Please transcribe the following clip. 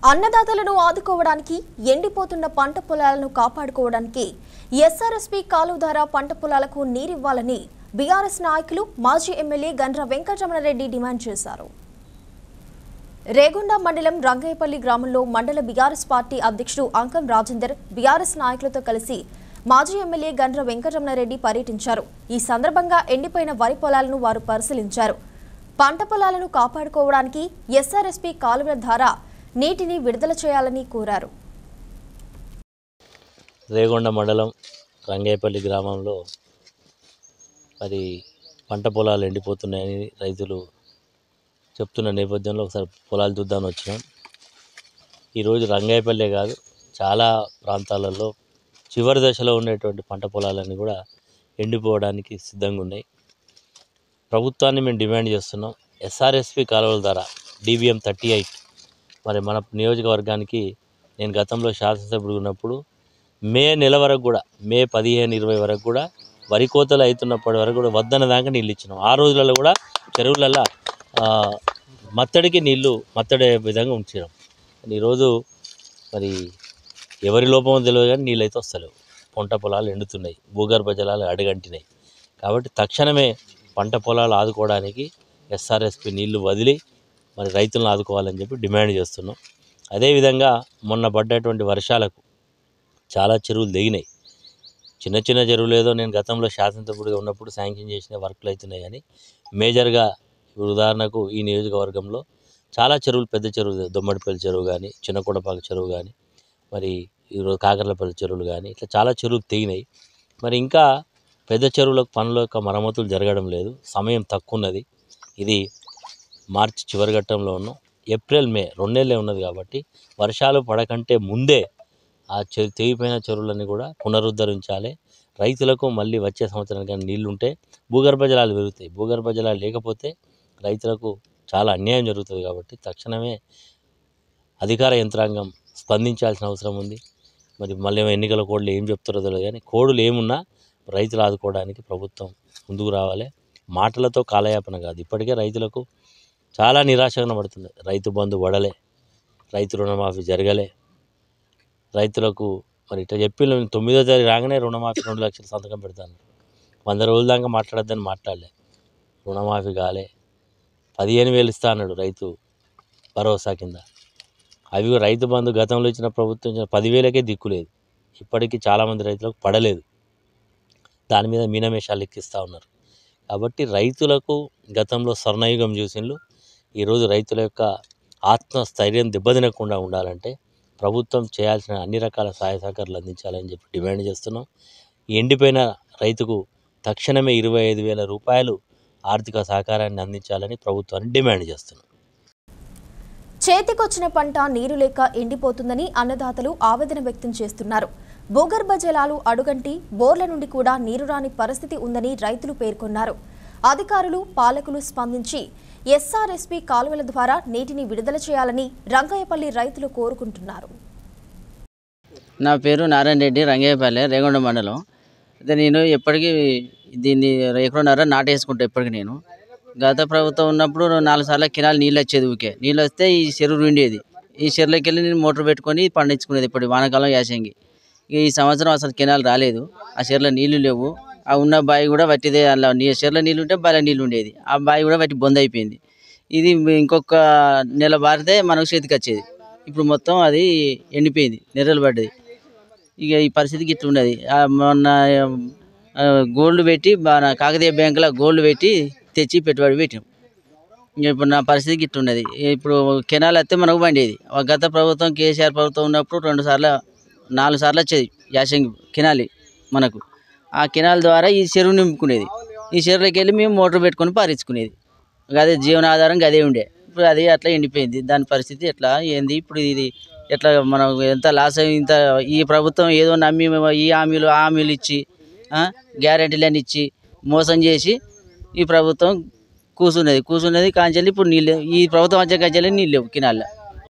అన్నదాతలను ఆదుకోవడానికి ఎండిపోతున్న పంట పొలాలను కాపాడుకోవడానికి ఎస్ఆర్ఎస్పీ కాలువ ద్వారా పంట పొలాలకు నీరివ్వాలని బీఆర్ఎస్ నాయకులు మాజీ ఎమ్మెల్యే గండ్ర వెంకటరమణారెడ్డి డిమాండ్ చేశారు. రేగొండ మండలం రంగయ్యపల్లి గ్రామంలో మండల బీఆర్ఎస్ పార్టీ అధ్యక్షుడు అంకం రాజేందర్ బీఆర్ఎస్ నాయకులతో కలిసి మాజీ ఎమ్మెల్యే గండ్ర వెంకటరమణారెడ్డి పర్యటించారు. ఈ సందర్భంగా ఎండిపోయిన వరి పొలాలను వారు పరిశీలించారు. పంట పొలాలను కాపాడుకోవడానికి ఎస్ఆర్ఎస్పీ కాలువల ద్వారా నీటిని విడుదల చేయాలని కోరారు. రేగొండ మండలం రంగయ్యపల్లి గ్రామంలో మరి పంట పొలాలు ఎండిపోతున్నాయని రైతులు చెప్తున్న నేపథ్యంలో ఒకసారి పొలాలు చూద్దామని వచ్చినాం. ఈరోజు రంగయ్యపల్లె కాదు, చాలా ప్రాంతాలలో చివరి దశలో ఉండేటువంటి పంట పొలాలన్నీ కూడా ఎండిపోవడానికి సిద్ధంగా ఉన్నాయి. ప్రభుత్వాన్ని మేము డిమాండ్ చేస్తున్నాం. ఎస్ఆర్ఎస్పీ కాలువల ద్వారా DBM 38 మరి మన నియోజకవర్గానికి నేను గతంలో శాసనసభ్యుడు ఉన్నప్పుడు మే నెల వరకు కూడా మే 15-20 వరకు కూడా వరి కోతలు అవుతున్నప్పటి వరకు కూడా వద్దన్న దాకా నీళ్ళు ఇచ్చినాం. ఆ రోజులలో కూడా చెరువులలో మత్తడికి నీళ్లు మత్తడే విధంగా ఉంచినాం. ఈరోజు మరి ఎవరి లోపమో తెలియదు కానీ నీళ్ళు అయితే వస్తలేవు. పంట పొలాలు ఎండుతున్నాయి, భూగర్భ జలాలు అడుగంటినాయి. కాబట్టి తక్షణమే పంట పొలాలు ఆదుకోవడానికి ఎస్ఆర్ఎస్పీ నీళ్లు వదిలి మరి రైతులను ఆదుకోవాలని చెప్పి డిమాండ్ చేస్తున్నాం. అదేవిధంగా మొన్న పడ్డటువంటి వర్షాలకు చాలా చెరువులు దిగినాయి. చిన్న చిన్న చెరువులు ఏదో నేను గతంలో శాసనసభ్యుడిగా ఉన్నప్పుడు శాంక్షన్ చేసిన వర్కులు అవుతున్నాయి. కానీ మేజర్గా ఉదాహరణకు ఈ నియోజకవర్గంలో చాలా చెరువులు, పెద్ద చెరువులు, దొమ్మడిపల్లి చెరువు కానీ, చిన్నకొండపాక చెరువు కానీ, మరి ఈరోజు కాకర్లపల్లి చెరువులు కానీ, ఇట్లా చాలా చెరువులు తెగినాయి. మరి ఇంకా పెద్ద చెరువులకు పనుల యొక్క మరమ్మతులు జరగడం లేదు. సమయం తక్కువ ఉన్నది. ఇది మార్చి చివరి ఘట్టంలో ఉన్నాం. ఏప్రిల్ మే 2 నెలలే ఉన్నది. కాబట్టి వర్షాలు పడకంటే ముందే ఆ తెగిపోయిన చెరువులన్నీ కూడా పునరుద్ధరించాలి. రైతులకు మళ్ళీ వచ్చే సంవత్సరానికి నీళ్లు ఉంటే భూగర్భ జలాలు పెరుగుతాయి. భూగర్భ జలాలు లేకపోతే రైతులకు చాలా అన్యాయం జరుగుతుంది. కాబట్టి తక్షణమే అధికార యంత్రాంగం స్పందించాల్సిన అవసరం ఉంది. మరి మళ్ళీ ఎన్నికల కోడ్లు ఏం చెప్తారో తెలియదు కానీ కోడ్లు ఏమున్నా రైతులు ఆదుకోవడానికి ప్రభుత్వం ముందుకు రావాలి. మాటలతో కాలయాపన కాదు. ఇప్పటికే రైతులకు చాలా నిరాశగా పడుతుంది. రైతు బంధు పడలే, రైతు రుణమాఫీ జరగలే. రైతులకు మరి ఇట్లా చెప్పి 9వ తారీఖు రాగానే రుణమాఫీ 2 లక్షలు సంతకం పెడతాను. 100 రోజుల దాకా మాట్లాడద్దని మాట్లాడలే. రుణమాఫీ కాలే. 15,000 ఇస్తా అన్నాడు రైతు భరోసా కింద. అవి రైతు బంధు గతంలో ఇచ్చిన ప్రభుత్వం ఇచ్చిన 10,000కే దిక్కులేదు. ఇప్పటికీ చాలామంది రైతులకు పడలేదు. దాని మీద మీనమేషాలు ఎక్కిస్తూ ఉన్నారు. కాబట్టి రైతులకు గతంలో స్వర్ణయుగం చూసిండ్రు. ఈరోజు రైతుల యొక్క ఆత్మస్థైర్యం దెబ్బతినకుండా ఉండాలంటే ప్రభుత్వం చేయాల్సిన అన్ని రకాల సహాయ సహకారాలు అందించాలని చెప్పి డిమాండ్ చేస్తున్నాం. ఎండిపోయిన రైతుకు తక్షణమే 25,000 రూపాయలు ఆర్థిక సహకారాన్ని అందించాలని ప్రభుత్వాన్ని డిమాండ్ చేస్తున్నాం. చేతికొచ్చిన పంట నీరు లేక ఎండిపోతుందని అన్నదాతలు ఆవేదన వ్యక్తం చేస్తున్నారు. భూగర్భ జలాలు అడుగంటి బోర్ల నుండి కూడా నీరు రాని పరిస్థితి ఉందని రైతులు పేర్కొన్నారు. అధికారులు, పాలకులు స్పందించి ఎస్ఆర్ఎస్పీ కాలువల ద్వారా నీటిని విడుదల చేయాలని రంగయ్యపల్లి రైతులు కోరుకుంటున్నారు. నా పేరు నారాయణ రెడ్డి, రంగయ్యపల్లి, రేగొండ మండలం. అయితే నేను ఎప్పటికీ దీన్ని ఎకరన్నర నాటేసుకుంటా. ఇప్పటికీ నేను గత ప్రభుత్వం ఉన్నప్పుడు 4 సార్లు కినాలు నీళ్ళు వచ్చేది. ఊకే నీళ్ళు వస్తే ఈ చెరువు ఉండేది. ఈ చెరువులోకి వెళ్ళి నేను మోటార్ పెట్టుకొని పండించుకునేది. ఇప్పుడు వానాకాలం యాసంగి. ఈ సంవత్సరం అసలు కెనాలు రాలేదు. ఆ చెరువులో నీళ్లు లేవు. ఆ ఉన్న బావి కూడా వట్టిదే. అలా చెరువులో నీళ్ళు ఉంటే బావిలో నీళ్ళు ఉండేది. ఆ బావి కూడా వట్టి బొంద అయిపోయింది. ఇది ఇంకొక నెల బారితే మనకు చేతికి వచ్చేది. ఇప్పుడు మొత్తం అది ఎండిపోయింది, నెర్రలు పడ్డది. ఇక ఈ పరిస్థితికి ఇట్లా ఉన్నది. మొన్న గోల్డ్ పెట్టి కాకతీయ బ్యాంకులో గోల్డ్ పెట్టి తెచ్చి పెట్టుబడి పెట్టాం. ఇంకా ఇప్పుడు నా పరిస్థితికి ఇట్లా ఉన్నది. ఇప్పుడు కెనాల్ వస్తే మనకు పండేది. గత ప్రభుత్వం కేసీఆర్ ప్రభుత్వం ఉన్నప్పుడు 4 సార్లు వచ్చేది యాసంగి కెనాలి మనకు. ఆ కెనాల్ ద్వారా ఈ చెరువు నింపుకునేది. ఈ చెరువులోకి వెళ్ళి మేము మోటార్ పెట్టుకొని పారించుకునేది. అదే జీవనాధారం అదే ఉండే. ఇప్పుడు అది అట్లా ఎండిపోయింది. దాని పరిస్థితి ఎట్లా ఏంది? ఇప్పుడు ఇది ఎట్లా మనం ఎంత లాస్ ఇంత ఈ ప్రభుత్వం ఏదో నమ్మి ఈ హామీలు ఆ హామీలు ఇచ్చి గ్యారెంటీలను ఇచ్చి మోసం చేసి ఈ ప్రభుత్వం కూర్చున్నది కాంచెల్లి ఇప్పుడు నీళ్ళు ఈ ప్రభుత్వం వచ్చే కాంచెల్లి నీళ్ళు లేవు కెనాల్లో.